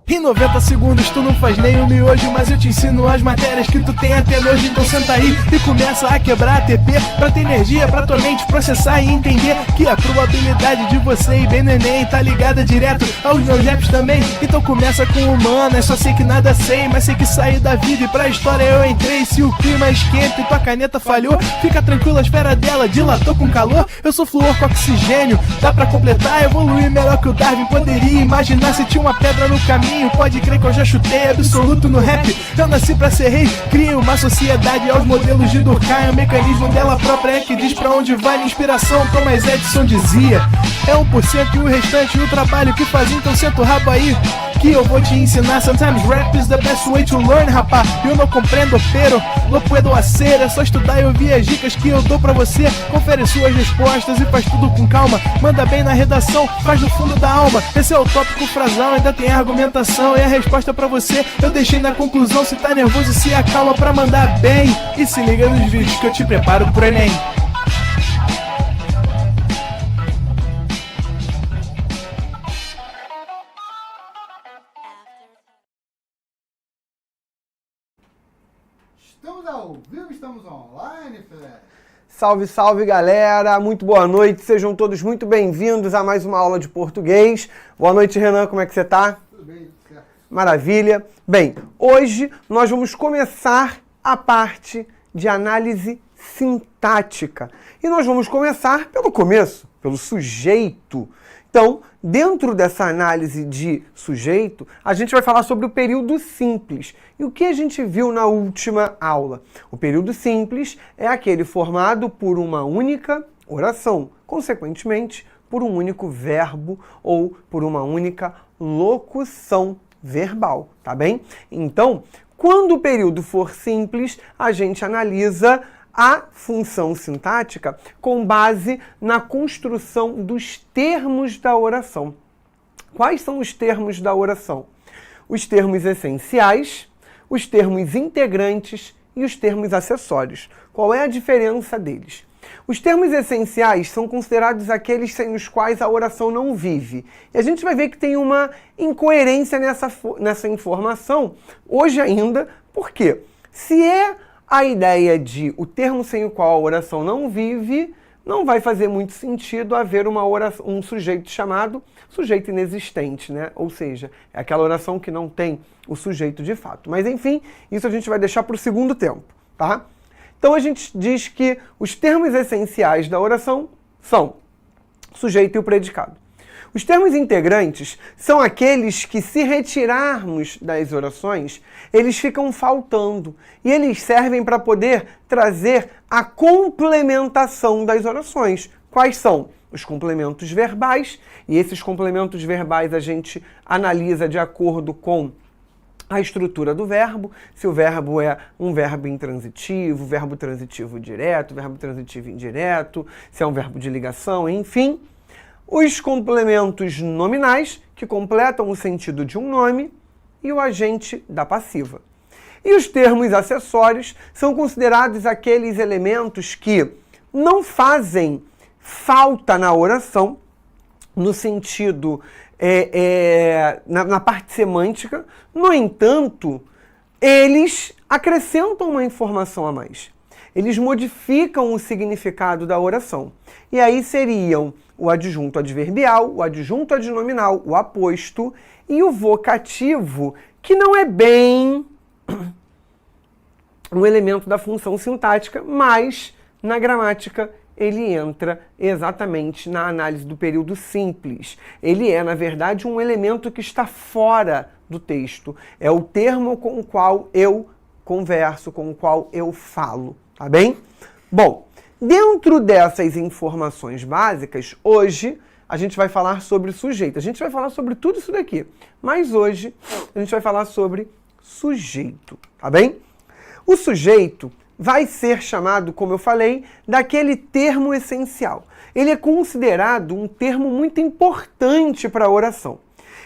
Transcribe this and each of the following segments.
Em 90 segundos tu não faz nem um miojo, mas eu te ensino as matérias que tu tem até nojo. Então senta aí e começa a quebrar a TP pra ter energia pra tua mente processar e entender que a probabilidade de você ir bem no Enem tá ligada direto aos meus raps também. Então começa com humanas, só sei que nada sei, mas sei que saí da vida e pra história eu entrei. Se o clima esquenta e tua caneta falhou, fica tranquila, a esfera dela dilatou com calor. Eu sou flúor com oxigênio, dá pra completar, evoluir melhor que o Darwin poderia imaginar. Se tinha uma pedra no caminho, pode crer que eu já chutei absoluto no rap. Eu nasci pra ser rei, criei uma sociedade aos modelos de Durkheim. O mecanismo dela própria é que diz pra onde vai minha inspiração. Thomas Edison dizia, é 1% e o restante o trabalho que faz. Então senta o rabo aí que eu vou te ensinar. Sometimes rap is the best way to learn, rapá. Eu não compreendo, pero não puedo hacer. É só estudar e ouvir as dicas que eu dou pra você. Confere suas respostas e faz tudo com calma. Manda bem na redação, faz do fundo da alma. Esse é o tópico frasal, ainda tem argumentação. E a resposta pra você eu deixei na conclusão. Se tá nervoso, se acalma pra mandar bem. E se liga nos vídeos que eu te preparo pro Enem. Estamos ao vivo, estamos online, Fred. Salve, salve, galera! Muito boa noite, sejam todos muito bem-vindos a mais uma aula de português. Boa noite, Renan, como é que você tá? Tudo bem, certo. Maravilha! Bem, hoje nós vamos começar a parte de análise sintática. E nós vamos começar pelo começo, pelo sujeito. Então, dentro dessa análise de sujeito, a gente vai falar sobre o período simples. E o que a gente viu na última aula? O período simples é aquele formado por uma única oração, consequentemente, por um único verbo ou por uma única locução verbal, tá bem? Então, quando o período for simples, a gente analisa a função sintática com base na construção dos termos da oração. Quais são os termos da oração? Os termos essenciais, os termos integrantes e os termos acessórios. Qual é a diferença deles? Os termos essenciais são considerados aqueles sem os quais a oração não vive. E a gente vai ver que tem uma incoerência nessa informação hoje ainda. Por quê? Se é a ideia de o termo sem o qual a oração não vive, não vai fazer muito sentido haver um sujeito chamado sujeito inexistente, né? Ou seja, é aquela oração que não tem o sujeito de fato. Mas enfim, isso a gente vai deixar para o segundo tempo, tá? Então a gente diz que os termos essenciais da oração são sujeito e o predicado. Os termos integrantes são aqueles que, se retirarmos das orações, eles ficam faltando. E eles servem para poder trazer a complementação das orações. Quais são? Os complementos verbais. E esses complementos verbais a gente analisa de acordo com a estrutura do verbo, se o verbo é um verbo intransitivo, verbo transitivo direto, verbo transitivo indireto, se é um verbo de ligação, enfim. Os complementos nominais, que completam o sentido de um nome, e o agente da passiva. E os termos acessórios são considerados aqueles elementos que não fazem falta na oração, no sentido, na parte semântica. No entanto, eles acrescentam uma informação a mais. Eles modificam o significado da oração. E aí seriam o adjunto adverbial, o adjunto adnominal, o aposto e o vocativo, que não é bem um elemento da função sintática, mas na gramática ele entra exatamente na análise do período simples. Ele é, na verdade, um elemento que está fora do texto. É o termo com o qual eu converso, com o qual eu falo, tá bem? Bom, dentro dessas informações básicas, hoje a gente vai falar sobre sujeito. A gente vai falar sobre tudo isso daqui, mas hoje a gente vai falar sobre sujeito, tá bem? O sujeito vai ser chamado, como eu falei, daquele termo essencial. Ele é considerado um termo muito importante para a oração.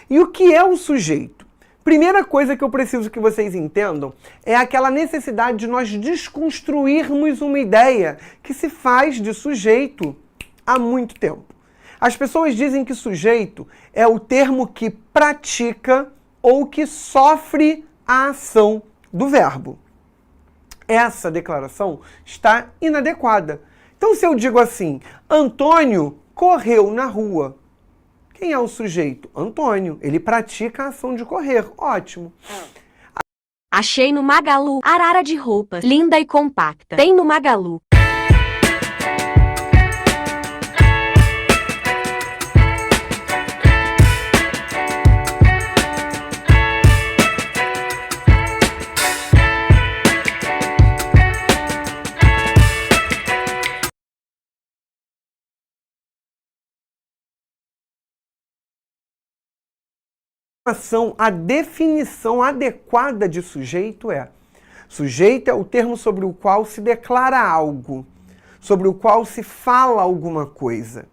E o que é o sujeito? Primeira coisa que eu preciso que vocês entendam é aquela necessidade de nós desconstruirmos uma ideia que se faz de sujeito há muito tempo. As pessoas dizem que sujeito é o termo que pratica ou que sofre a ação do verbo. Essa declaração está inadequada. Então, se eu digo assim, Antônio correu na rua, quem é o sujeito? Antônio. Ele pratica a ação de correr. Ótimo. Achei no Magalu arara de roupas, linda e compacta. Tem no Magalu. A definição adequada de sujeito é: sujeito é o termo sobre o qual se declara algo, sobre o qual se fala alguma coisa.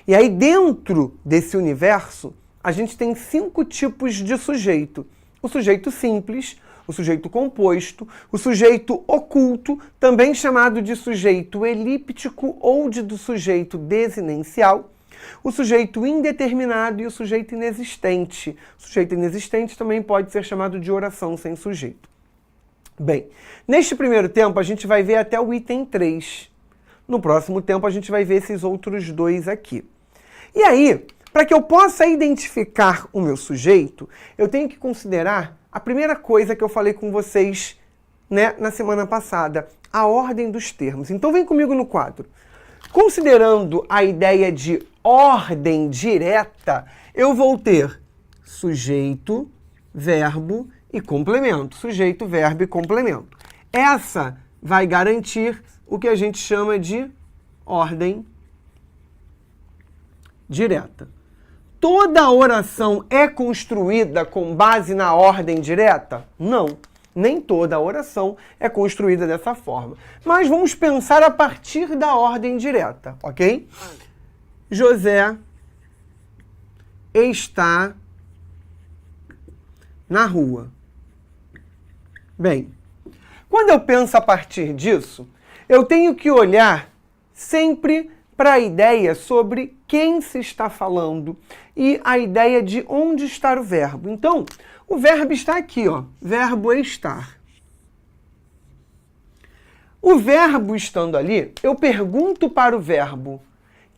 E aí, dentro desse universo, a gente tem 5 tipos de sujeito. O sujeito simples, o sujeito composto, o sujeito oculto, também chamado de sujeito elíptico ou do sujeito desinencial, o sujeito indeterminado e o sujeito inexistente. O sujeito inexistente também pode ser chamado de oração sem sujeito. Bem, neste primeiro tempo a gente vai ver até o item 3. No próximo tempo a gente vai ver esses outros 2 aqui. E aí, para que eu possa identificar o meu sujeito, eu tenho que considerar a primeira coisa que eu falei com vocês, na semana passada, a ordem dos termos. Então vem comigo no quadro. Considerando a ideia de ordem direta, eu vou ter sujeito, verbo e complemento. Sujeito, verbo e complemento. Essa vai garantir o que a gente chama de ordem direta. Toda oração é construída com base na ordem direta? Não. Nem toda oração é construída dessa forma. Mas vamos pensar a partir da ordem direta, ok? José está na rua. Bem, quando eu penso a partir disso, eu tenho que olhar sempre para a ideia sobre quem se está falando e a ideia de onde está o verbo. Então, o verbo está aqui, ó, verbo estar. O verbo estando ali, eu pergunto para o verbo,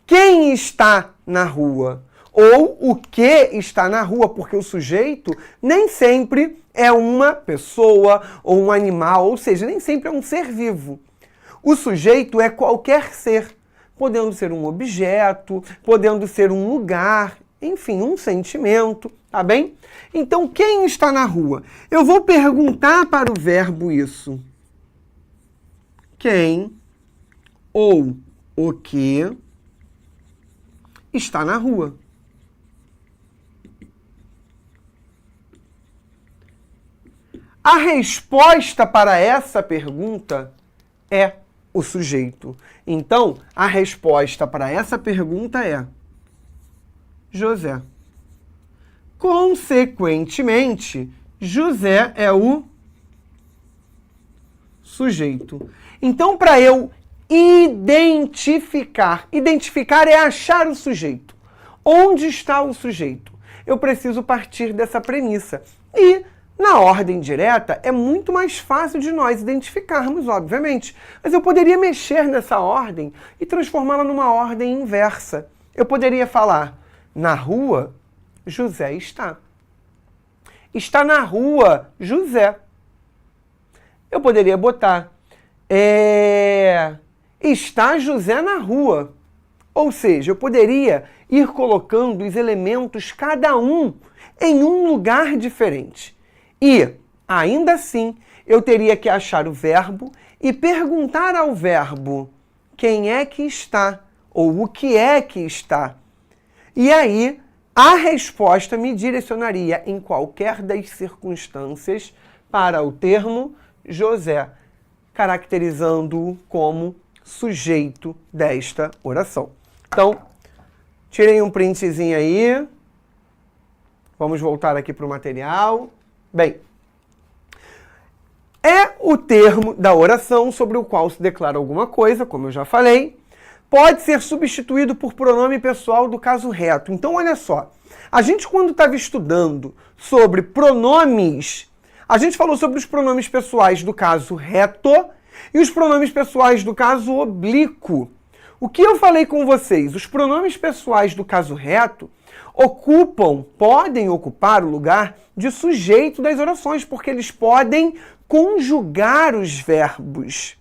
quem está na rua? Ou o que está na rua, porque o sujeito nem sempre é uma pessoa ou um animal, ou seja, nem sempre é um ser vivo. O sujeito é qualquer ser, podendo ser um objeto, podendo ser um lugar, enfim, um sentimento, tá bem? Então, quem está na rua? Eu vou perguntar para o verbo isso. Quem ou o que está na rua? A resposta para essa pergunta é o sujeito. Então, a resposta para essa pergunta é José. Consequentemente, José é o sujeito. Então, para eu identificar é achar o sujeito. Onde está o sujeito? Eu preciso partir dessa premissa. E na ordem direta é muito mais fácil de nós identificarmos, obviamente. Mas eu poderia mexer nessa ordem e transformá-la numa ordem inversa. Eu poderia falar, na rua, José está. Está na rua, José. Eu poderia botar, está José na rua. Ou seja, eu poderia ir colocando os elementos, cada um, em um lugar diferente. E, ainda assim, eu teria que achar o verbo e perguntar ao verbo quem é que está ou o que é que está. E aí, a resposta me direcionaria em qualquer das circunstâncias para o termo José, caracterizando-o como sujeito desta oração. Então, tirem um printzinho aí. Vamos voltar aqui para o material. Bem, é o termo da oração sobre o qual se declara alguma coisa, como eu já falei, pode ser substituído por pronome pessoal do caso reto. Então, olha só, a gente quando estava estudando sobre pronomes, a gente falou sobre os pronomes pessoais do caso reto e os pronomes pessoais do caso oblíquo. O que eu falei com vocês? Os pronomes pessoais do caso reto podem ocupar o lugar de sujeito das orações, porque eles podem conjugar os verbos.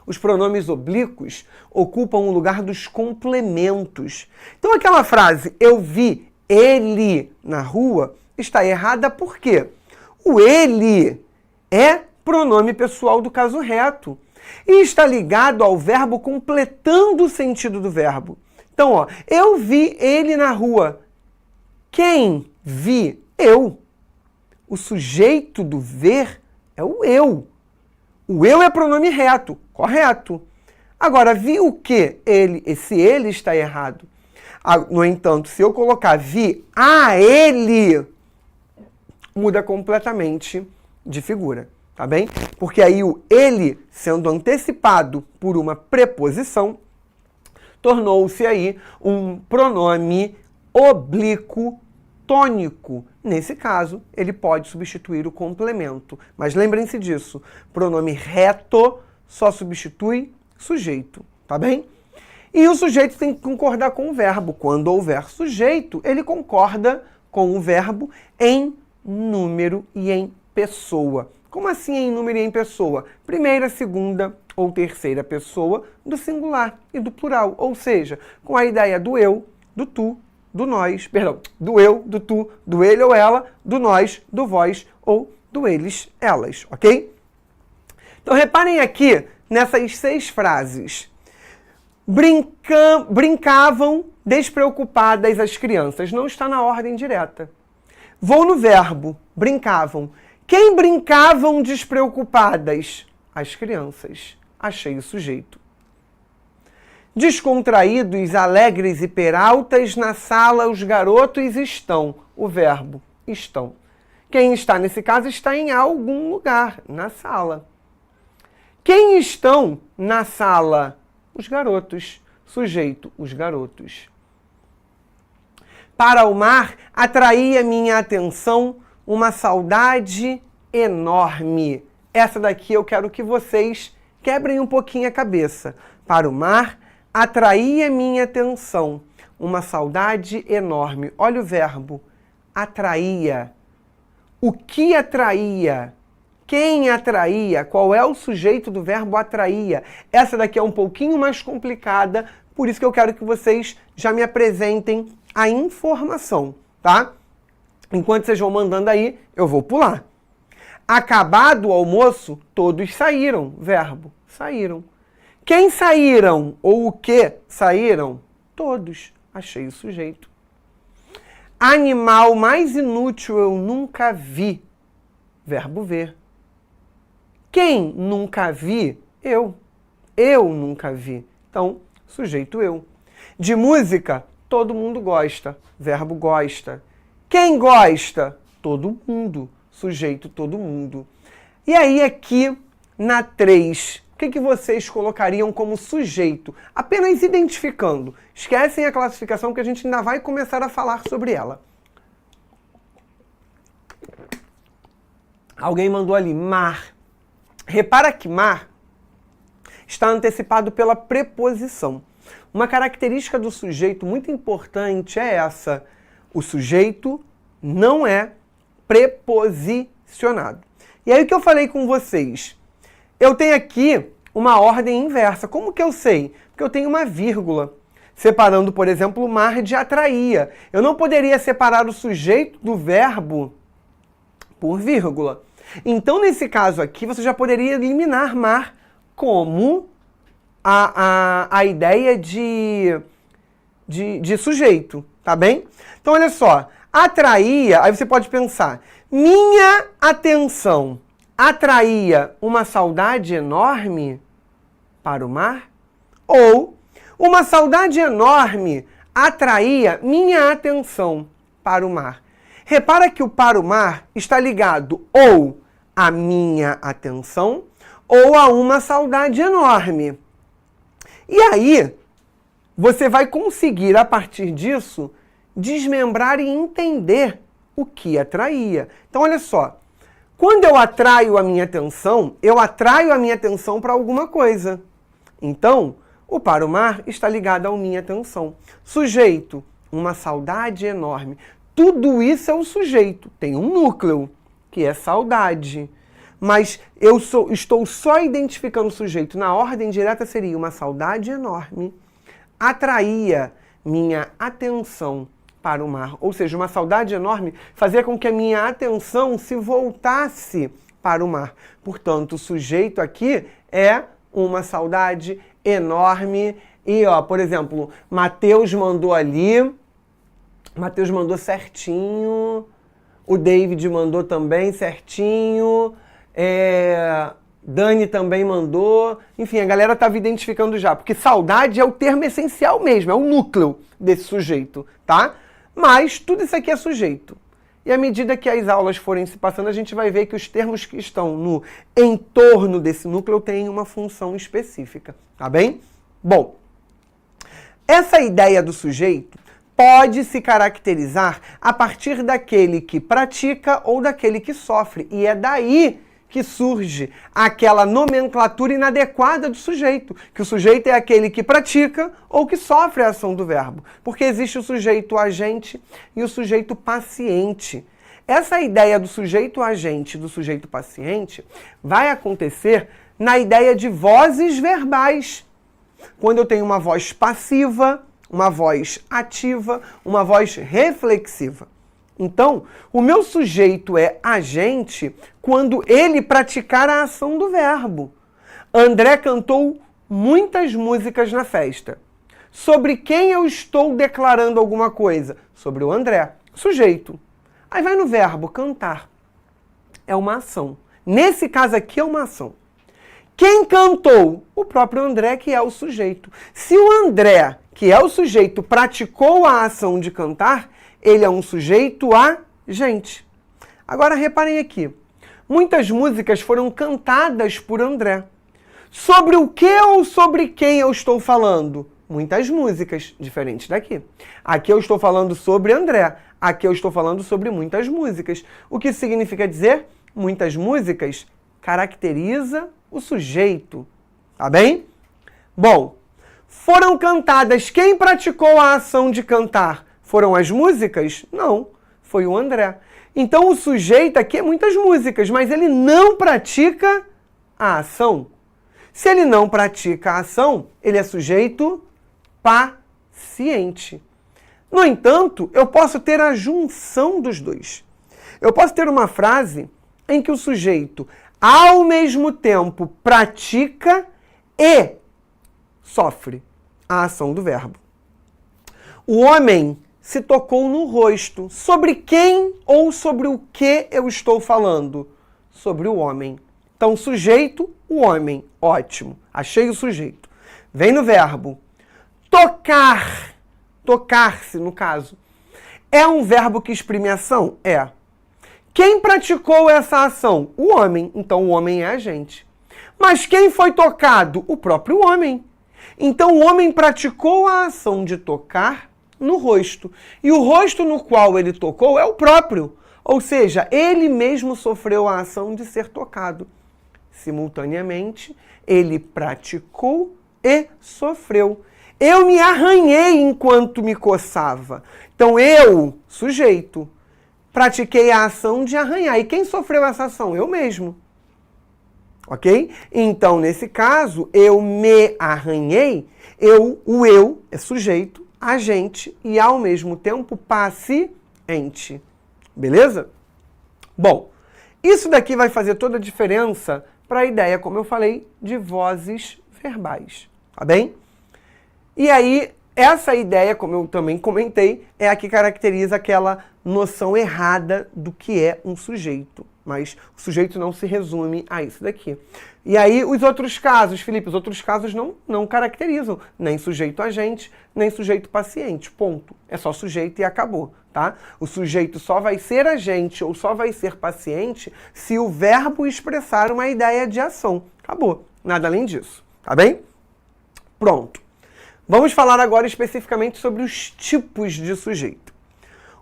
Os pronomes oblíquos ocupam o lugar dos complementos. Então aquela frase, eu vi ele na rua, está errada por quê? O ele é pronome pessoal do caso reto e está ligado ao verbo completando o sentido do verbo. Então, ó, eu vi ele na rua. Quem vi? Eu. O sujeito do ver é o eu. O eu é pronome reto, correto. Agora, vi o que? Ele. Esse ele está errado. No entanto, se eu colocar vi a ele, muda completamente de figura, tá bem? Porque aí o ele, sendo antecipado por uma preposição, tornou-se aí um pronome oblíquo tônico. Nesse caso, ele pode substituir o complemento. Mas lembrem-se disso, pronome reto só substitui sujeito, tá bem? E o sujeito tem que concordar com o verbo. Quando houver sujeito, ele concorda com o verbo em número e em pessoa. Como assim em número e em pessoa? Primeira, segunda ou terceira pessoa do singular e do plural. Ou seja, com a ideia do eu, do tu, do nós, perdão, do eu, do tu, do ele ou ela, do nós, do vós ou do eles, elas, ok? Então reparem aqui nessas 6 frases. Brincavam despreocupadas as crianças. Não está na ordem direta. Vou no verbo, brincavam. Quem brincavam despreocupadas? As crianças. Achei o sujeito. Descontraídos, alegres e peraltas, na sala os garotos estão. O verbo, estão. Quem está nesse caso está em algum lugar, na sala. Quem estão na sala? Os garotos. Sujeito, os garotos. Para o mar, atraía minha atenção uma saudade enorme. Essa daqui eu quero que vocês quebrem um pouquinho a cabeça. Para o mar, atraía minha atenção uma saudade enorme. Olha o verbo, atraía. O que atraía? Quem atraía? Qual é o sujeito do verbo atraía? Essa daqui é um pouquinho mais complicada, por isso que eu quero que vocês já me apresentem a informação, tá? Enquanto vocês vão mandando aí, eu vou pular. Acabado o almoço, todos saíram. Verbo, saíram. Quem saíram ou o que saíram? Todos. Achei o sujeito. Animal mais inútil eu nunca vi. Verbo ver. Quem nunca vi? Eu. Eu nunca vi. Então, sujeito eu. De música, todo mundo gosta. Verbo gosta. Quem gosta? Todo mundo. Sujeito todo mundo. E aí aqui na 3, o que vocês colocariam como sujeito? Apenas identificando. Esquecem a classificação que a gente ainda vai começar a falar sobre ela. Alguém mandou ali, mar. Repara que mar está antecipado pela preposição. Uma característica do sujeito muito importante é essa. O sujeito não é preposicionado. E aí o que eu falei com vocês? Eu tenho aqui uma ordem inversa. Como que eu sei? Porque eu tenho uma vírgula, separando, por exemplo, o mar de atraía. Eu não poderia separar o sujeito do verbo por vírgula. Então, nesse caso aqui, você já poderia eliminar mar como a ideia de sujeito, tá bem? Então, olha só. Atraía, aí você pode pensar, minha atenção atraía uma saudade enorme para o mar? Ou uma saudade enorme atraía minha atenção para o mar? Repara que o para o mar está ligado ou à minha atenção ou a uma saudade enorme. E aí, você vai conseguir, a partir disso, desmembrar e entender o que atraía. Então, olha só. Quando eu atraio a minha atenção para alguma coisa. Então, o para o mar está ligado à minha atenção. Sujeito, uma saudade enorme. Tudo isso é o sujeito. Tem um núcleo, que é saudade. Mas eu estou só identificando o sujeito. Na ordem direta seria uma saudade enorme. Atraía minha atenção para o mar. Ou seja, uma saudade enorme fazia com que a minha atenção se voltasse para o mar. Portanto, o sujeito aqui é uma saudade enorme. E, ó, por exemplo, Mateus mandou ali. Mateus mandou certinho. O David mandou também certinho. Dani também mandou. Enfim, a galera estava identificando já. Porque saudade é o termo essencial mesmo. É o núcleo desse sujeito, tá? Mas tudo isso aqui é sujeito. E à medida que as aulas forem se passando, a gente vai ver que os termos que estão no entorno desse núcleo têm uma função específica, tá bem? Bom, essa ideia do sujeito pode se caracterizar a partir daquele que pratica ou daquele que sofre. E é daí que surge aquela nomenclatura inadequada do sujeito, que o sujeito é aquele que pratica ou que sofre a ação do verbo, porque existe o sujeito agente e o sujeito paciente. Essa ideia do sujeito agente e do sujeito paciente vai acontecer na ideia de vozes verbais, quando eu tenho uma voz passiva, uma voz ativa, uma voz reflexiva. Então, o meu sujeito é agente quando ele praticar a ação do verbo. André cantou muitas músicas na festa. Sobre quem eu estou declarando alguma coisa? Sobre o André. Sujeito. Aí vai no verbo cantar. É uma ação. Nesse caso aqui é uma ação. Quem cantou? O próprio André, que é o sujeito. Se o André, que é o sujeito, praticou a ação de cantar, ele é um sujeito agente. Agora reparem aqui. Muitas músicas foram cantadas por André. Sobre o que ou sobre quem eu estou falando? Muitas músicas, diferentes daqui. Aqui eu estou falando sobre André. Aqui eu estou falando sobre muitas músicas. O que significa dizer? Muitas músicas caracteriza o sujeito. Tá bem? Bom, foram cantadas. Quem praticou a ação de cantar? Foram as músicas? Não, foi o André. Então o sujeito aqui é muitas músicas, mas ele não pratica a ação. Se ele não pratica a ação, ele é sujeito paciente. No entanto, eu posso ter a junção dos dois. Eu posso ter uma frase em que o sujeito, ao mesmo tempo, pratica e sofre a ação do verbo. O homem se tocou no rosto. Sobre quem ou sobre o que eu estou falando? Sobre o homem. Então, sujeito, o homem. Ótimo. Achei o sujeito. Vem no verbo. Tocar. Tocar-se, no caso. É um verbo que exprime ação? É. Quem praticou essa ação? O homem. Então, o homem é agente. Mas quem foi tocado? O próprio homem. Então, o homem praticou a ação de tocar no rosto. E o rosto no qual ele tocou é o próprio. Ou seja, ele mesmo sofreu a ação de ser tocado. Simultaneamente, ele praticou e sofreu. Eu me arranhei enquanto me coçava. Então eu, sujeito, pratiquei a ação de arranhar. E quem sofreu essa ação? Eu mesmo. Ok? Então, nesse caso, eu me arranhei. O eu é sujeito, agente e, ao mesmo tempo, paciente. Beleza? Bom, isso daqui vai fazer toda a diferença para a ideia, como eu falei, de vozes verbais. Tá bem? E aí, essa ideia, como eu também comentei, é a que caracteriza aquela noção errada do que é um sujeito. Mas o sujeito não se resume a isso daqui. E aí, os outros casos, Felipe, os outros casos não caracterizam nem sujeito agente, nem sujeito paciente. Ponto. É só sujeito e acabou. Tá? tá? O sujeito só vai ser agente ou só vai ser paciente se o verbo expressar uma ideia de ação. Acabou. Nada além disso. Tá bem? Pronto. Vamos falar agora especificamente sobre os tipos de sujeito.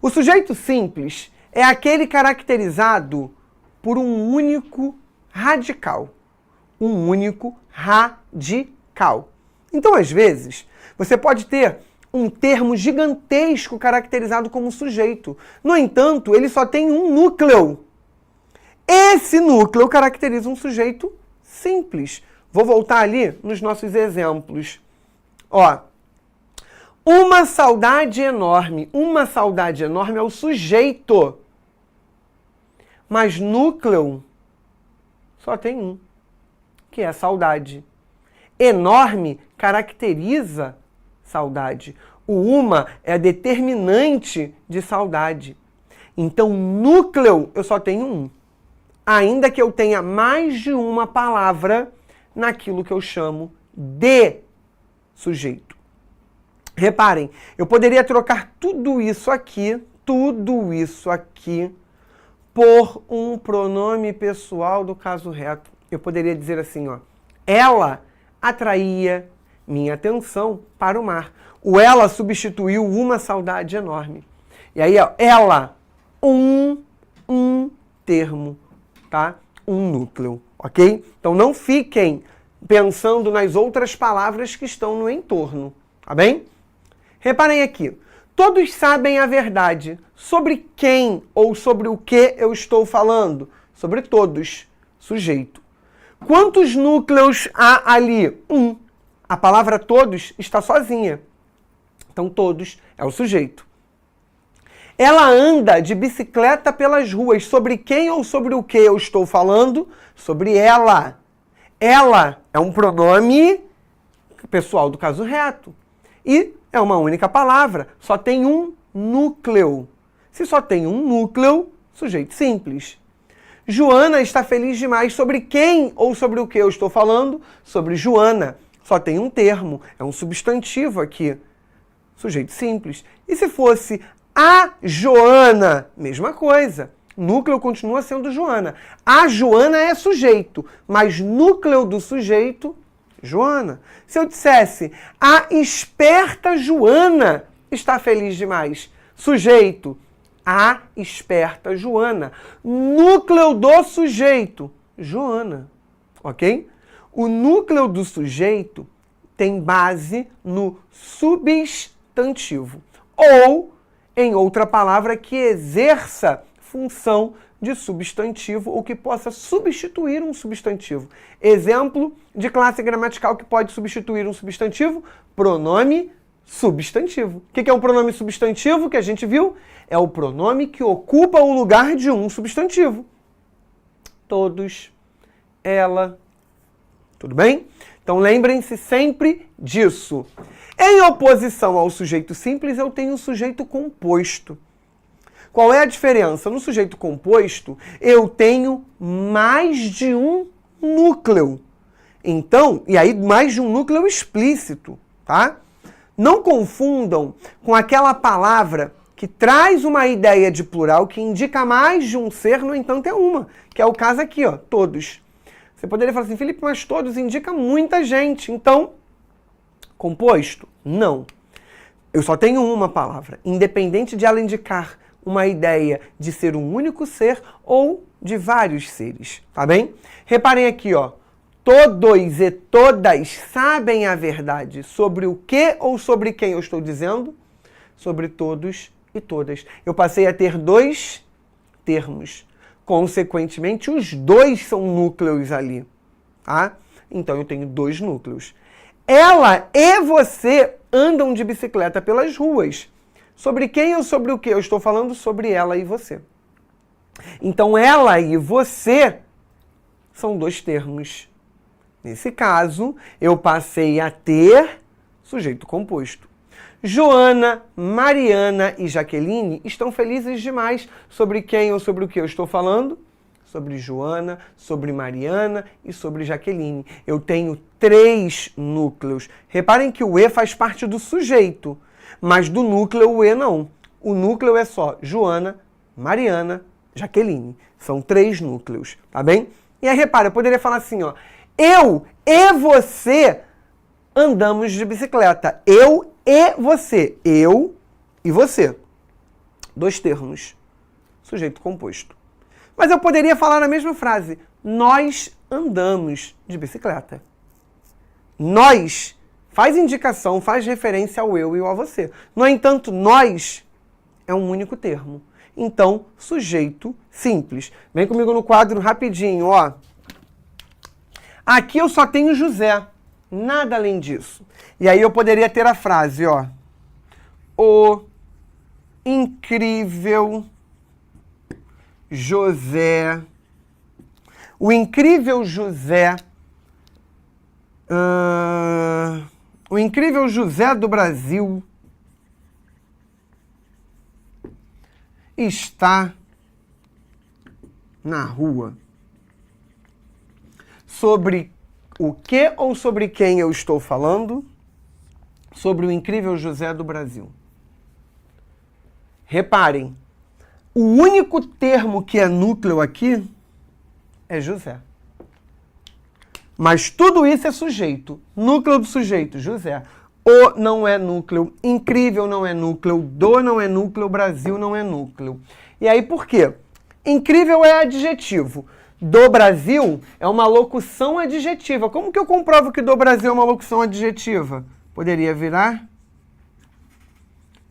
O sujeito simples é aquele caracterizado por um único radical. Um único radical. Então, às vezes, você pode ter um termo gigantesco caracterizado como sujeito. No entanto, ele só tem um núcleo. Esse núcleo caracteriza um sujeito simples. Vou voltar ali nos nossos exemplos. Ó, uma saudade enorme. Uma saudade enorme é o sujeito. Mas núcleo só tem um, que é saudade. Enorme caracteriza saudade. O uma é a determinante de saudade. Então, núcleo, eu só tenho um. Ainda que eu tenha mais de uma palavra naquilo que eu chamo de sujeito. Reparem, eu poderia trocar tudo isso aqui, por um pronome pessoal do caso reto. Eu poderia dizer assim, ó, ela atraía minha atenção para o mar. O ela substituiu uma saudade enorme. E aí, ó, ela, um termo, tá? Um núcleo, ok? Então não fiquem pensando nas outras palavras que estão no entorno, tá bem? Reparem aqui, todos sabem a verdade. Sobre quem ou sobre o que eu estou falando? Sobre todos, sujeito. Quantos núcleos há ali? Um. A palavra todos está sozinha. Então, todos é o sujeito. Ela anda de bicicleta pelas ruas. Sobre quem ou sobre o que eu estou falando? Sobre ela. Ela é um pronome pessoal do caso reto. E é uma única palavra. Só tem um núcleo. Se só tem um núcleo, sujeito simples. Joana está feliz demais. Sobre quem ou sobre o que eu estou falando? Sobre Joana. Só tem um termo, é um substantivo aqui. Sujeito simples. E se fosse a Joana? Mesma coisa. Núcleo continua sendo Joana. A Joana é sujeito, mas núcleo do sujeito, Joana. Se eu dissesse a esperta Joana está feliz demais. Sujeito, a esperta Joana. Núcleo do sujeito, Joana. Ok? O núcleo do sujeito tem base no substantivo. Ou, em outra palavra, que exerça função de substantivo ou que possa substituir um substantivo. Exemplo de classe gramatical que pode substituir um substantivo: pronome substantivo. O que é um pronome substantivo que a gente viu? É o pronome que ocupa o lugar de um substantivo. Todos, ela. Tudo bem? Então lembrem-se sempre disso. Em oposição ao sujeito simples, eu tenho o sujeito composto. Qual é a diferença? No sujeito composto, eu tenho mais de um núcleo. Então, e aí mais de um núcleo explícito, tá? Não confundam com aquela palavra que traz uma ideia de plural que indica mais de um ser, no entanto é uma, que é o caso aqui, ó, todos. Você poderia falar assim, Felipe, mas todos indica muita gente. Então, composto? Não. Eu só tenho uma palavra, independente de ela indicar uma ideia de ser um único ser ou de vários seres, tá bem? Reparem aqui, ó. Todos e todas sabem a verdade. Sobre o que ou sobre quem eu estou dizendo? Sobre todos e todas. Eu passei a ter dois termos. Consequentemente, os dois são núcleos ali, tá? Então, eu tenho dois núcleos. Ela e você andam de bicicleta pelas ruas. Sobre quem ou sobre o que eu estou falando? Sobre ela e você. Então, ela e você são dois termos. Nesse caso, eu passei a ter sujeito composto. Joana, Mariana e Jaqueline estão felizes demais. Sobre quem ou sobre o que eu estou falando? Sobre Joana, sobre Mariana e sobre Jaqueline. Eu tenho 3 núcleos. Reparem que o E faz parte do sujeito, mas do núcleo o E não. o núcleo é só Joana, Mariana, Jaqueline. São 3 núcleos, tá bem? E aí, repara, eu poderia falar assim, ó. Eu e você andamos de bicicleta. Eu e você. Eu e você. 2 termos. Sujeito composto. Mas eu poderia falar na mesma frase. Nós andamos de bicicleta. Nós faz indicação, faz referência ao eu e ao você. No entanto, nós é um único termo. Então, sujeito simples. Vem comigo no quadro rapidinho, ó. Aqui eu só tenho José. Nada além disso. E aí eu poderia ter a frase, ó. O incrível José. O incrível José. O incrível José do Brasil está na rua. Sobre o que ou sobre quem eu estou falando? Sobre o incrível José do Brasil. Reparem, o único termo que é núcleo aqui é José. Mas tudo isso é sujeito. Núcleo do sujeito, José. O não é núcleo, incrível não é núcleo, do não é núcleo, Brasil não é núcleo. E aí por quê? Incrível é adjetivo. Do Brasil é uma locução adjetiva. Como que eu comprovo que do Brasil é uma locução adjetiva? Poderia virar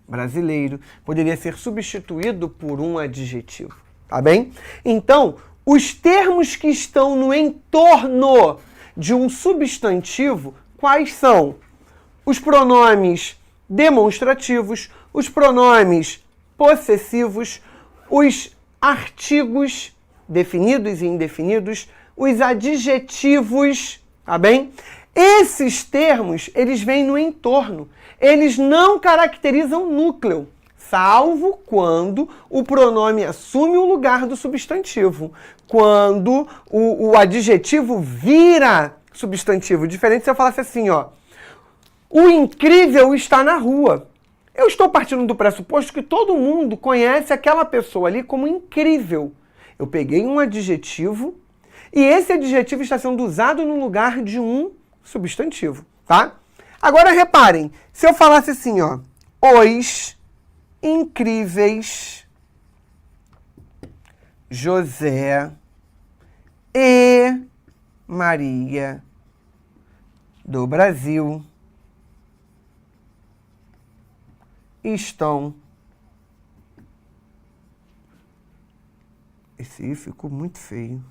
brasileiro. Poderia ser substituído por um adjetivo. Tá bem? Então, os termos que estão no entorno de um substantivo, quais são? Os pronomes demonstrativos, os pronomes possessivos, os artigos definidos e indefinidos, os adjetivos, tá bem? Esses termos, eles vêm no entorno. Eles não caracterizam núcleo, salvo quando o pronome assume o lugar do substantivo. Quando o adjetivo vira substantivo. Diferente se eu falasse assim, ó. O incrível está na rua. Eu estou partindo do pressuposto que todo mundo conhece aquela pessoa ali como incrível. Eu peguei um adjetivo e esse adjetivo está sendo usado no lugar de um substantivo, tá? Agora reparem, se eu falasse assim, ó, os incríveis José e Maria do Brasil estão... Esse aí ficou muito feio.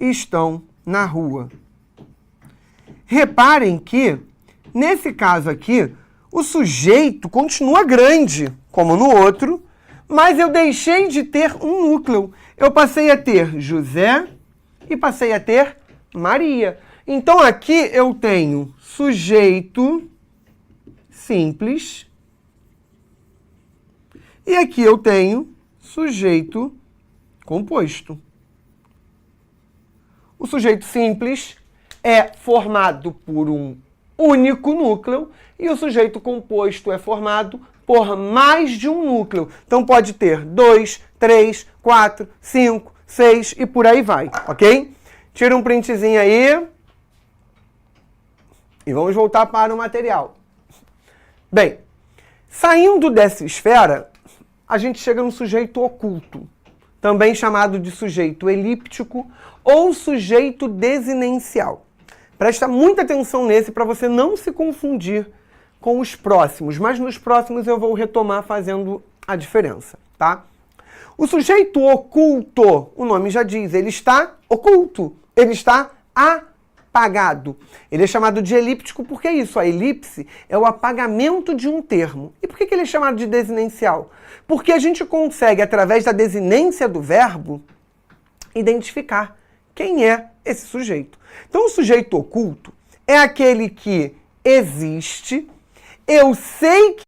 Estão na rua. Reparem que, nesse caso aqui, o sujeito continua grande, como no outro, mas eu deixei de ter um núcleo. Eu passei a ter José e passei a ter Maria. Então aqui eu tenho sujeito simples e aqui eu tenho sujeito composto. O sujeito simples é formado por um único núcleo e o sujeito composto é formado por mais de um núcleo. Então pode ter 2, 3, 4, 5, 6 e por aí vai, ok? Tira um printzinho aí e vamos voltar para o material. Bem, saindo dessa esfera, a gente chega no sujeito oculto, também chamado de sujeito elíptico ou sujeito desinencial. Presta muita atenção nesse para você não se confundir com os próximos, mas nos próximos eu vou retomar fazendo a diferença, tá? O sujeito oculto, o nome já diz, ele está oculto, ele está apagado. Ele é chamado de elíptico porque é isso, a elipse é o apagamento de um termo. E por que ele é chamado de desinencial? Porque a gente consegue, através da desinência do verbo, identificar quem é esse sujeito. Então, o sujeito oculto é aquele que existe, eu sei que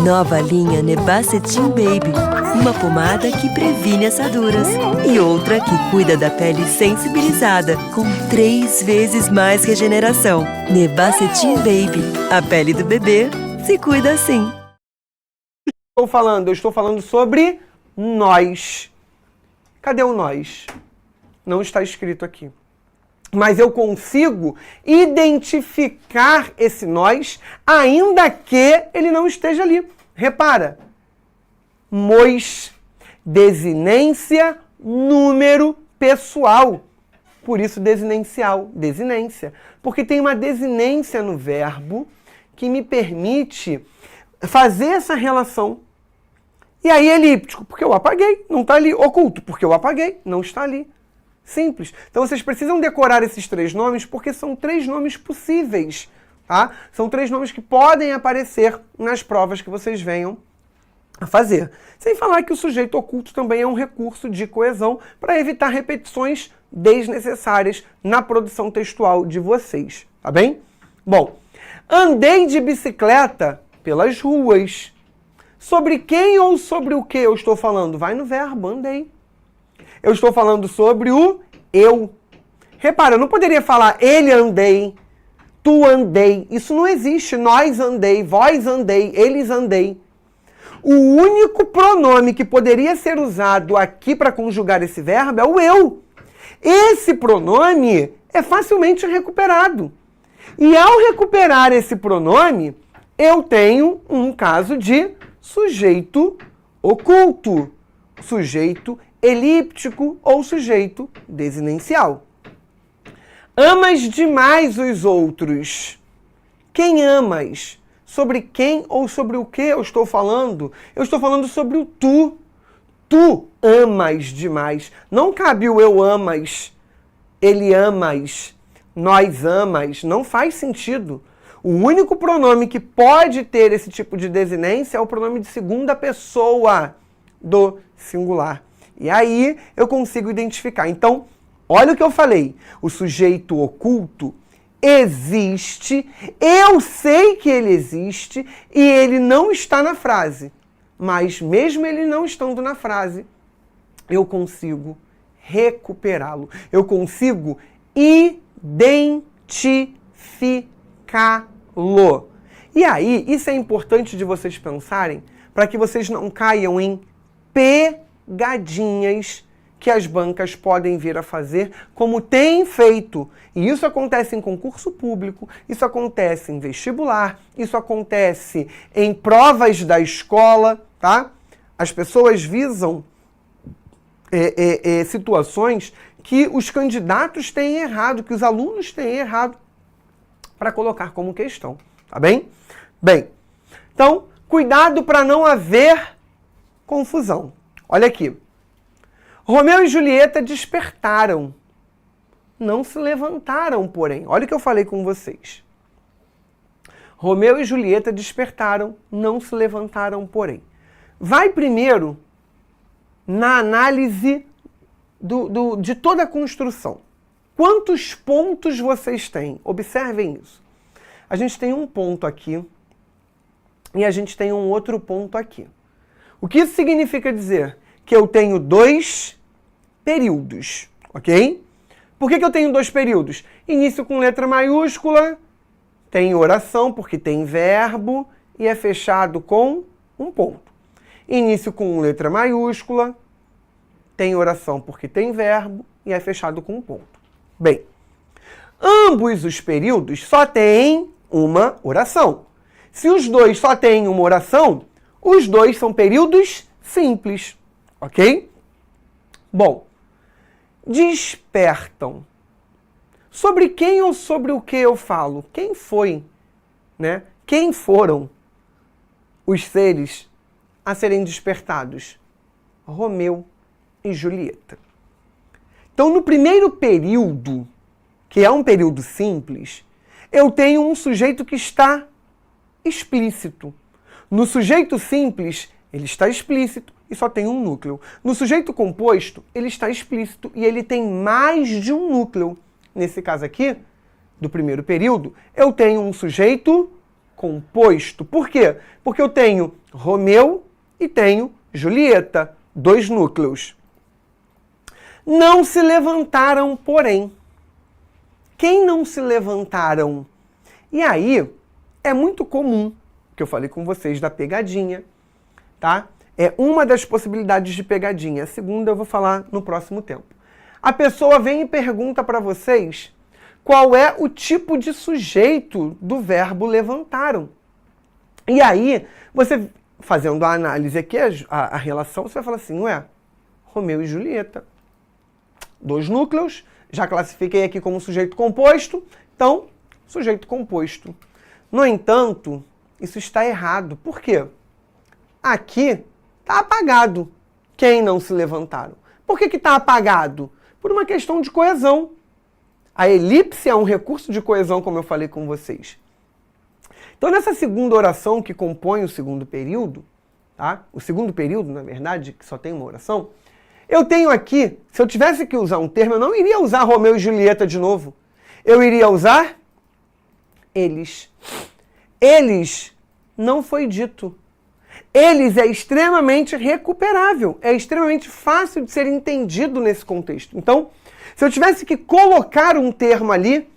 Nova linha Nebacetin Baby. Uma pomada que previne assaduras. E outra que cuida da pele sensibilizada, com 3 vezes mais regeneração. Nebacetin Baby. A pele do bebê se cuida assim. Eu estou falando sobre nós. Cadê o nós? Não está escrito aqui. Mas eu consigo identificar esse nós, ainda que ele não esteja ali. Repara. Mois, desinência, número pessoal. Por isso desinencial, desinência. Porque tem uma desinência no verbo que me permite fazer essa relação. E aí elíptico, porque eu apaguei, não está ali. Oculto, porque eu apaguei, não está ali. Simples. Então vocês precisam decorar esses 3 nomes porque são 3 nomes possíveis, tá? São 3 nomes que podem aparecer nas provas que vocês venham a fazer. Sem falar que o sujeito oculto também é um recurso de coesão para evitar repetições desnecessárias na produção textual de vocês, tá bem? Bom, andei de bicicleta pelas ruas. Sobre quem ou sobre o que eu estou falando? Vai no verbo, andei. Eu estou falando sobre o eu. Repara, eu não poderia falar ele andei, tu andei. Isso não existe. Nós andei, vós andei, eles andei. O único pronome que poderia ser usado aqui para conjugar esse verbo é o eu. Esse pronome é facilmente recuperado. E ao recuperar esse pronome, eu tenho um caso de sujeito oculto, sujeito elíptico ou sujeito desinencial. Amas demais os outros. Quem amas? Sobre quem ou sobre o que eu estou falando? Eu estou falando sobre o tu. Tu amas demais. Não cabe o eu amas, ele amas, nós amas. Não faz sentido. O único pronome que pode ter esse tipo de desinência é o pronome de segunda pessoa do singular. E aí eu consigo identificar. Então, olha o que eu falei. O sujeito oculto existe, eu sei que ele existe e ele não está na frase. Mas mesmo ele não estando na frase, eu consigo recuperá-lo. Eu consigo identificá-lo. E aí, isso é importante de vocês pensarem para que vocês não caiam em pegadinhas que as bancas podem vir a fazer, como tem feito. E isso acontece em concurso público, isso acontece em vestibular, isso acontece em provas da escola, tá? As pessoas visam situações que os candidatos têm errado, que os alunos têm errado, para colocar como questão, tá bem? Bem, então, cuidado para não haver confusão. Olha aqui. Romeu e Julieta despertaram. Não se levantaram, porém. Olha o que eu falei com vocês. Romeu e Julieta despertaram, não se levantaram, porém. Vai primeiro na análise de toda a construção. Quantos pontos vocês têm? Observem isso. A gente tem um ponto aqui e a gente tem um outro ponto aqui. O que isso significa dizer? Que eu tenho 2 períodos, ok? Por que eu tenho 2 períodos? Início com letra maiúscula, tem oração porque tem verbo e é fechado com um ponto. Início com letra maiúscula, tem oração porque tem verbo e é fechado com um ponto. Bem, ambos os períodos só têm uma oração. Se os 2 só têm uma oração, os 2 são períodos simples, ok? Bom, despertam. Sobre quem ou sobre o que eu falo? Quem foi, né? Quem foram os seres a serem despertados? Romeu e Julieta. Então, no primeiro período, que é um período simples, eu tenho um sujeito que está explícito. No sujeito simples, ele está explícito e só tem um núcleo. No sujeito composto, ele está explícito e ele tem mais de um núcleo. Nesse caso aqui, do primeiro período, eu tenho um sujeito composto. Por quê? Porque eu tenho Romeu e tenho Julieta, 2 núcleos. Não se levantaram, porém. Quem não se levantaram? E aí, é muito comum, que eu falei com vocês da pegadinha, tá? É uma das possibilidades de pegadinha. A segunda eu vou falar no próximo tempo. A pessoa vem e pergunta para vocês qual é o tipo de sujeito do verbo levantaram. E aí, você, fazendo a análise aqui, a relação, você vai falar assim, ué, Romeu e Julieta. 2 núcleos, já classifiquei aqui como sujeito composto, então, sujeito composto. No entanto, isso está errado. Por quê? Aqui está apagado quem não se levantaram. Por que está apagado? Por uma questão de coesão. A elipse é um recurso de coesão, como eu falei com vocês. Então, nessa segunda oração que compõe o segundo período, tá? O segundo período, na verdade, que só tem uma oração, eu tenho aqui, se eu tivesse que usar um termo, eu não iria usar Romeu e Julieta de novo. Eu iria usar eles. Eles não foi dito. Eles é extremamente recuperável, é extremamente fácil de ser entendido nesse contexto. Então, se eu tivesse que colocar um termo ali,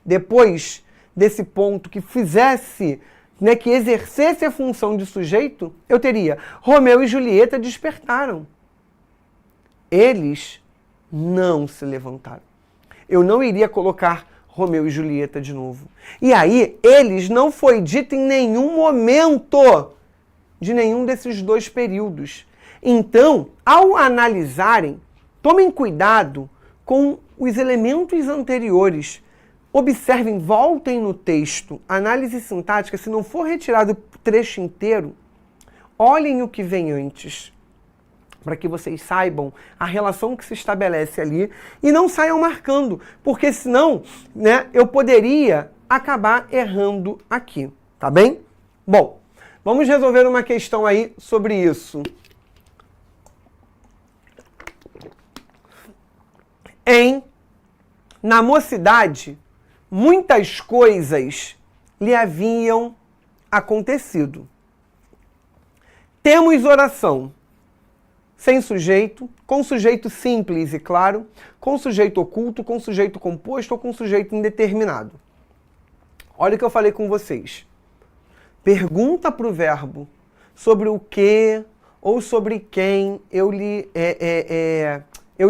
depois desse ponto que fizesse, né, que exercesse a função de sujeito, eu teria Romeu e Julieta despertaram. Eles não se levantaram. Eu não iria colocar Romeu e Julieta de novo. E aí, eles não foi dito em nenhum momento de nenhum desses 2 períodos. Então, ao analisarem, tomem cuidado com os elementos anteriores. Observem, voltem no texto. Análise sintática, se não for retirado o trecho inteiro, olhem o que vem antes, para que vocês saibam a relação que se estabelece ali e não saiam marcando, porque senão, né, eu poderia acabar errando aqui, tá bem? Bom, vamos resolver uma questão aí sobre isso. Na mocidade, muitas coisas lhe haviam acontecido. Temos oração sem sujeito, com sujeito simples e claro, com sujeito oculto, com sujeito composto ou com sujeito indeterminado. Olha o que eu falei com vocês. Pergunta para o verbo sobre o que ou sobre quem eu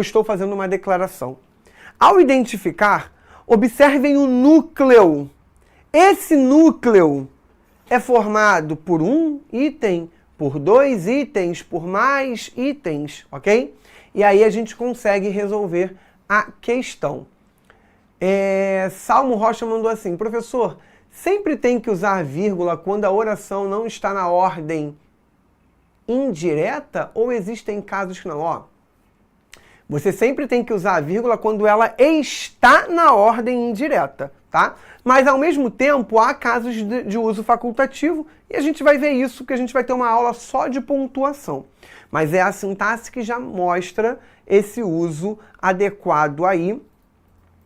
estou fazendo uma declaração. Ao identificar, observem o núcleo. Esse núcleo é formado por um item, por 2 itens, por mais itens, ok? E aí a gente consegue resolver a questão. Salmo Rocha mandou assim, professor, sempre tem que usar vírgula quando a oração não está na ordem indireta ou existem casos que não? Ó, você sempre tem que usar a vírgula quando ela está na ordem indireta, tá? Mas, ao mesmo tempo, há casos de uso facultativo e a gente vai ver isso, que a gente vai ter uma aula só de pontuação. Mas é a sintaxe que já mostra esse uso adequado aí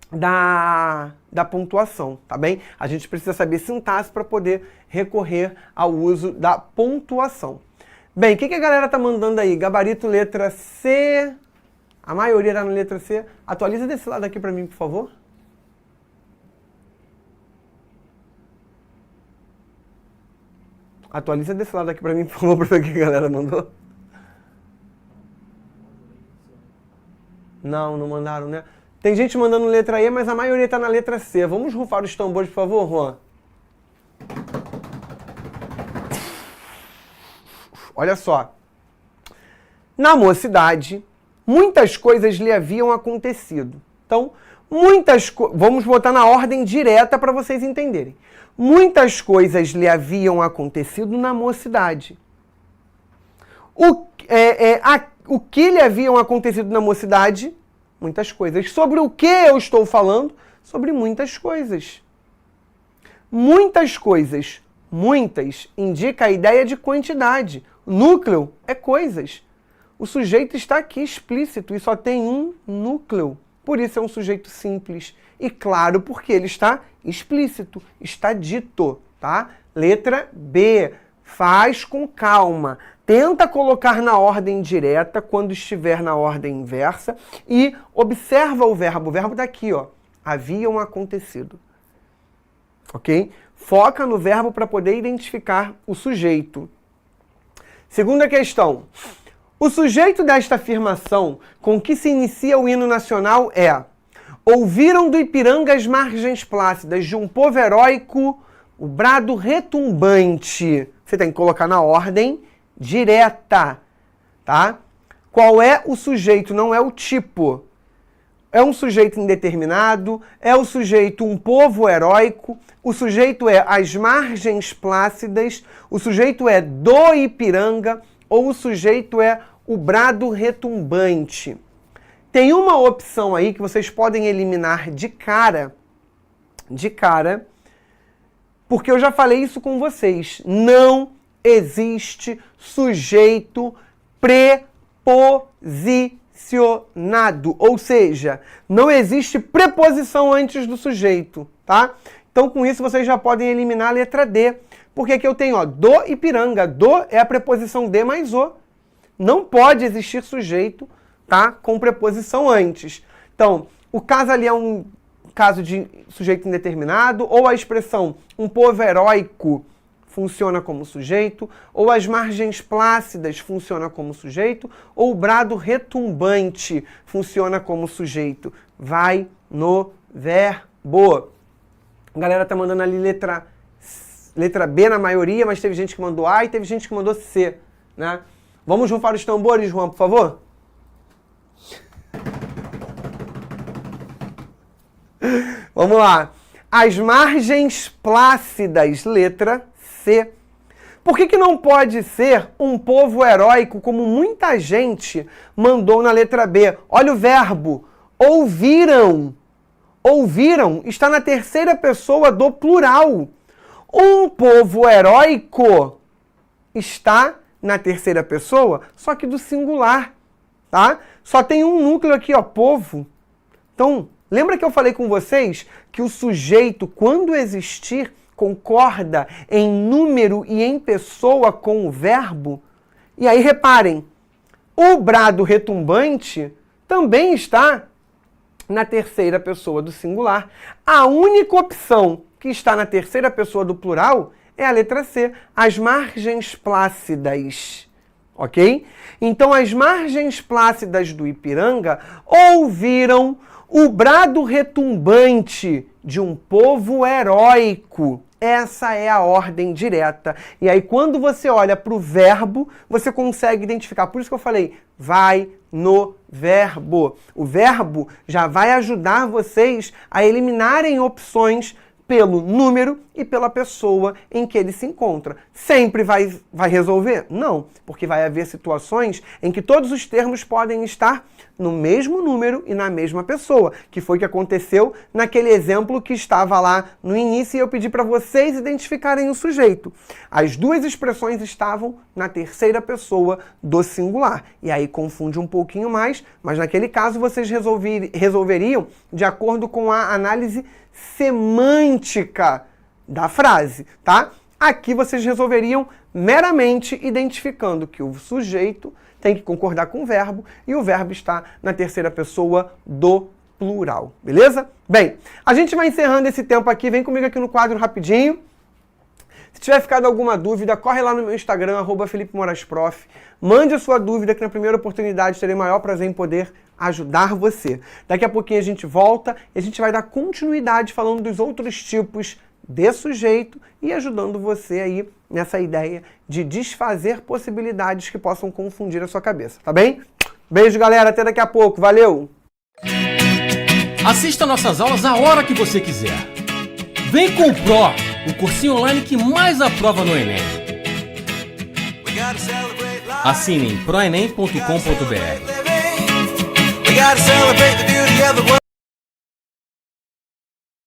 da pontuação, tá bem? A gente precisa saber sintaxe para poder recorrer ao uso da pontuação. Bem, o que a galera tá mandando aí? Gabarito letra C... A maioria está na letra C. Atualiza desse lado aqui para mim, por favor. Atualiza desse lado aqui para mim, por favor, para ver o que a galera mandou. Não mandaram, né? Tem gente mandando letra E, mas a maioria está na letra C. Vamos rufar os tambores, por favor, Juan. Olha só. Na mocidade, muitas coisas lhe haviam acontecido. Então, vamos botar na ordem direta para vocês entenderem. Muitas coisas lhe haviam acontecido na mocidade. O que lhe haviam acontecido na mocidade? Muitas coisas. Sobre o que eu estou falando? Sobre muitas coisas. Muitas coisas. Muitas indica a ideia de quantidade. Núcleo é coisas. O sujeito está aqui explícito e só tem um núcleo. Por isso é um sujeito simples. E claro, porque ele está explícito, está dito, tá? Letra B, faz com calma. Tenta colocar na ordem direta quando estiver na ordem inversa e observa o verbo. O verbo tá aqui, ó. Haviam acontecido. Ok? Foca no verbo para poder identificar o sujeito. Segunda questão. O sujeito desta afirmação com que se inicia o hino nacional é: ouviram do Ipiranga as margens plácidas de um povo heróico o brado retumbante. Você tem que colocar na ordem direta, tá? Qual é o sujeito? Não é o tipo. É um sujeito indeterminado, é o sujeito um povo heróico, o sujeito é as margens plácidas, o sujeito é do Ipiranga ou o sujeito é o brado retumbante. Tem uma opção aí que vocês podem eliminar de cara, porque eu já falei isso com vocês. Não existe sujeito preposicionado, ou seja, não existe preposição antes do sujeito, tá? Então, com isso, vocês já podem eliminar a letra D, porque aqui eu tenho, ó, do Ipiranga. Do é a preposição de mais o. Não pode existir sujeito, tá, com preposição antes. Então, o caso ali é um caso de sujeito indeterminado, ou a expressão um povo heróico funciona como sujeito, ou as margens plácidas funciona como sujeito, ou o brado retumbante funciona como sujeito. Vai no verbo. A galera tá mandando ali letra B na maioria, mas teve gente que mandou A e teve gente que mandou C, né? Vamos rufar os tambores, Juan, por favor? Vamos lá. As margens plácidas, letra C. Por que não pode ser um povo heróico, como muita gente mandou na letra B? Olha o verbo. Ouviram. Ouviram está na terceira pessoa do plural. Um povo heróico está na terceira pessoa, só que do singular, tá? Só tem um núcleo aqui, ó, povo. Então, lembra que eu falei com vocês que o sujeito, quando existir, concorda em número e em pessoa com o verbo? E aí, reparem, o brado retumbante também está na terceira pessoa do singular. A única opção que está na terceira pessoa do plural é a letra C, as margens plácidas, ok? Então, as margens plácidas do Ipiranga ouviram o brado retumbante de um povo heróico. Essa é a ordem direta. E aí, quando você olha para o verbo, você consegue identificar. Por isso que eu falei, vai no verbo. O verbo já vai ajudar vocês a eliminarem opções pelo número e pela pessoa em que ele se encontra. Sempre vai resolver? Não, porque vai haver situações em que todos os termos podem estar no mesmo número e na mesma pessoa, que foi o que aconteceu naquele exemplo que estava lá no início e eu pedi para vocês identificarem o sujeito. As duas expressões estavam na terceira pessoa do singular. E aí confunde um pouquinho mais, mas naquele caso vocês resolveriam de acordo com a análise semântica da frase, tá? Aqui vocês resolveriam meramente identificando que o sujeito tem que concordar com o verbo e o verbo está na terceira pessoa do plural, beleza? Bem, a gente vai encerrando esse tempo aqui, vem comigo aqui no quadro rapidinho. Se tiver ficado alguma dúvida, corre lá no meu Instagram, @FelipeMorasProf. Mande a sua dúvida, que na primeira oportunidade terei maior prazer em poder ajudar você. Daqui a pouquinho a gente volta e a gente vai dar continuidade falando dos outros tipos de sujeito e ajudando você aí nessa ideia de desfazer possibilidades que possam confundir a sua cabeça, tá bem? Beijo, galera, até daqui a pouco, valeu! Assista nossas aulas a hora que você quiser. Vem com o Pro, o cursinho online que mais aprova no Enem. Assine em proenem.com.br.